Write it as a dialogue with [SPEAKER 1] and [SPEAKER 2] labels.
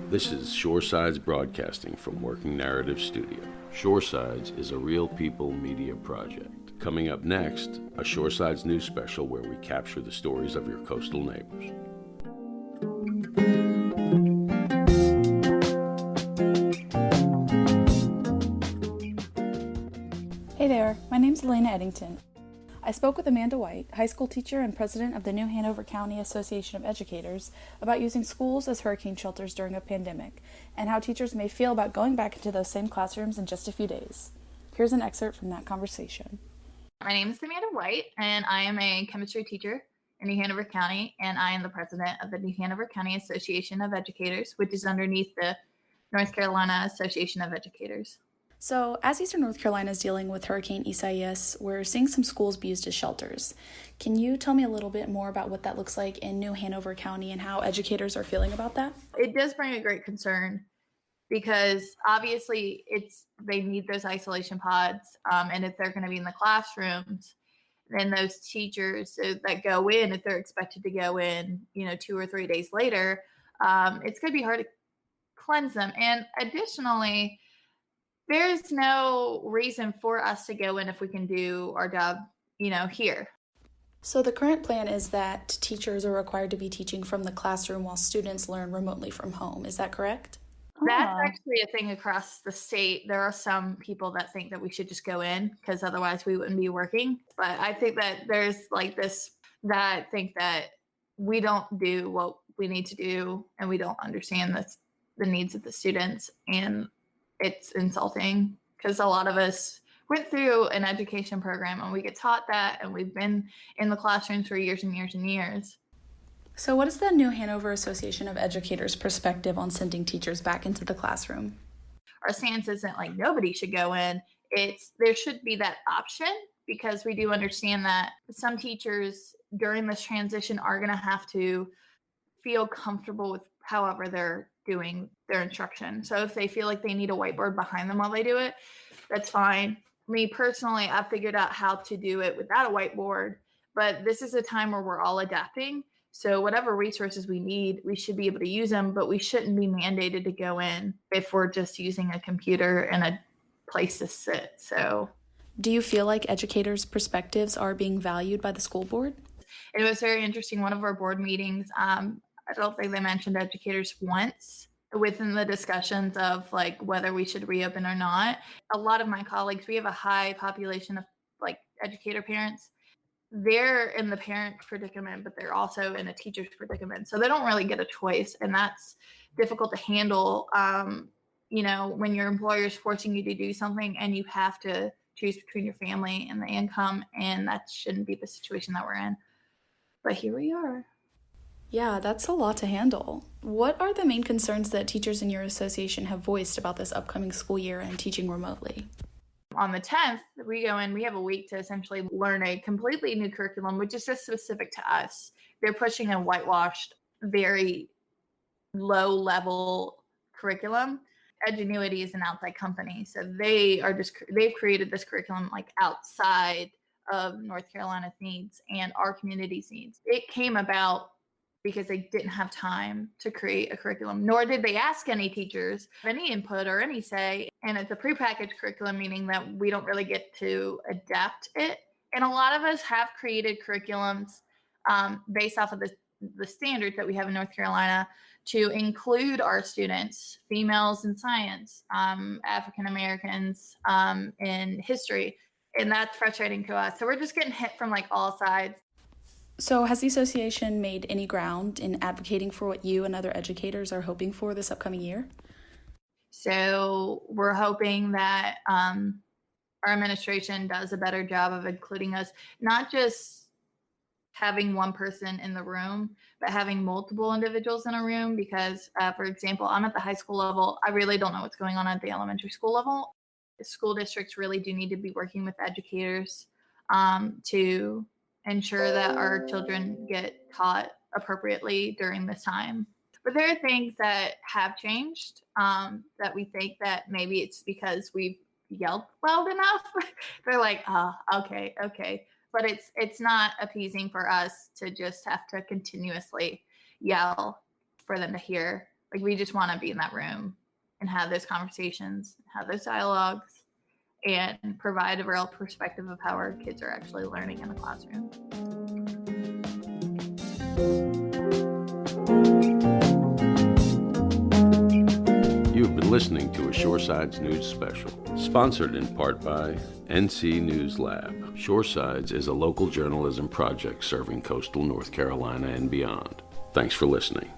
[SPEAKER 1] This is Shoresides Broadcasting from Working Narrative Studio. Shoresides is a real people media project. Coming up next, a Shoresides news special where we capture the stories of your coastal neighbors.
[SPEAKER 2] Hey there, my name's Elena Eddington. I spoke with Amanda White, high school teacher and president of the new Hanover County Association of Educators, about using schools as hurricane shelters during a pandemic, and how teachers may feel about going back into those same classrooms in just a few days. Here's an excerpt from that conversation.
[SPEAKER 3] My name is Amanda White, and I am a chemistry teacher in New Hanover County, and I am the president of the New Hanover County Association of Educators, which is underneath the North Carolina Association of Educators.
[SPEAKER 2] So, as Eastern North Carolina is dealing with Hurricane Isaias, we're seeing some schools be used as shelters. Can you tell me a little bit more about what that looks like in New Hanover County and how educators are feeling about that?
[SPEAKER 3] It does bring a great concern because obviously they need those isolation pods, and if they're going to be in the classrooms, then those teachers that go in, if they're expected to go in, 2 or 3 days later, it's going to be hard to cleanse them. And additionally, there's no reason for us to go in if we can do our job, here.
[SPEAKER 2] So the current plan is that teachers are required to be teaching from the classroom while students learn remotely from home. Is that correct?
[SPEAKER 3] That's actually a thing across the state. There are some people that think that we should just go in because otherwise we wouldn't be working. But I think that there's that think that we don't do what we need to do and we don't understand the needs of the students. And it's insulting because a lot of us went through an education program and we get taught that, and we've been in the classrooms for years and years and years.
[SPEAKER 2] So what is the New Hanover Association of Educators' perspective on sending teachers back into the classroom?
[SPEAKER 3] Our stance isn't like nobody should go in. There should be that option because we do understand that some teachers during this transition are going to have to feel comfortable with however they're doing their instruction. So if they feel like they need a whiteboard behind them while they do it, that's fine. Me personally, I've figured out how to do it without a whiteboard, but this is a time where we're all adapting. So whatever resources we need, we should be able to use them, but we shouldn't be mandated to go in if we're just using a computer and a place to sit. So
[SPEAKER 2] do you feel like educators' perspectives are being valued by the school board?
[SPEAKER 3] It was very interesting. One of our board meetings, I don't think they mentioned educators once within the discussions of whether we should reopen or not. A lot of my colleagues, we have a high population of educator parents. They're in the parent predicament, but they're also in a teacher's predicament. So they don't really get a choice. And that's difficult to handle, when your employer is forcing you to do something and you have to choose between your family and the income. And that shouldn't be the situation that we're in. But here we are.
[SPEAKER 2] Yeah, that's a lot to handle. What are the main concerns that teachers in your association have voiced about this upcoming school year and teaching remotely?
[SPEAKER 3] On the 10th, we go in, we have a week to essentially learn a completely new curriculum, which is just specific to us. They're pushing a whitewashed, very low-level curriculum. Edgenuity is an outside company, so they've created this curriculum outside of North Carolina's needs and our community's needs. It came about because they didn't have time to create a curriculum, nor did they ask any teachers any input or any say. And it's a prepackaged curriculum, meaning that we don't really get to adapt it. And a lot of us have created curriculums based off of the standards that we have in North Carolina to include our students, females in science, African Americans in history. And that's frustrating to us. So we're just getting hit from all sides.
[SPEAKER 2] So has the association made any ground in advocating for what you and other educators are hoping for this upcoming year?
[SPEAKER 3] So we're hoping that our administration does a better job of including us, not just having one person in the room, but having multiple individuals in a room. Because, for example, I'm at the high school level. I really don't know what's going on at the elementary school level. The school districts really do need to be working with educators to ensure that our children get taught appropriately during this time. But there are things that have changed that we think that maybe it's because we've yelled loud enough. They're like, oh, okay. But it's not appeasing for us to just have to continuously yell for them to hear. Like, we just want to be in that room and have those conversations, have those dialogues, and provide a real perspective of how our kids are actually learning in the classroom.
[SPEAKER 1] You've been listening to a Shoresides News Special, sponsored in part by NC News Lab. Shoresides is a local journalism project serving coastal North Carolina and beyond. Thanks for listening.